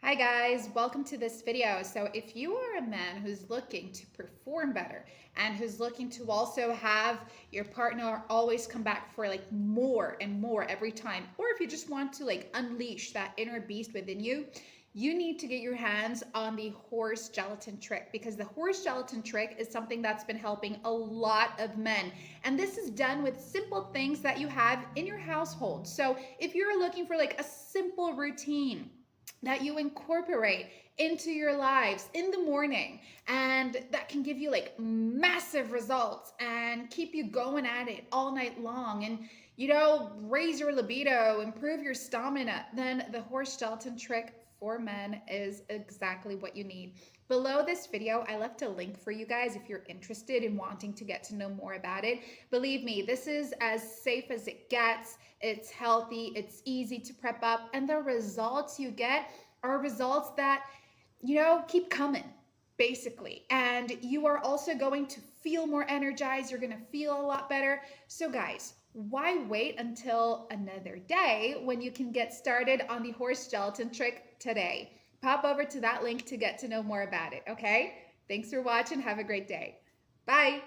Hi guys, welcome to this video. So if you are a man who's looking to perform better and who's looking to also have your partner always come back for like more and more every time, or if you just want to like unleash that inner beast within you, you need to get your hands on the horse gelatin trick, because the horse gelatin trick is something that's been helping a lot of men. And this is done with simple things that you have in your household. So if you're looking for like a simple routine that you incorporate into your lives in the morning, and that can give you like massive results and keep you going at it all night long, and raise your libido, improve your stamina, then the horse gelatin trick for men is exactly what you need. Below this video, I left a link for you guys if you're interested in wanting to get to know more about it. Believe me, this is as safe as it gets. It's healthy, it's easy to prep up, and the results you get are results that, keep coming, basically. And you are also going to feel more energized. You're going to feel a lot better. So, guys, why wait until another day when you can get started on the horse gelatin trick today? Pop over to that link to get to know more about it, okay? Thanks for watching. Have a great day. Bye.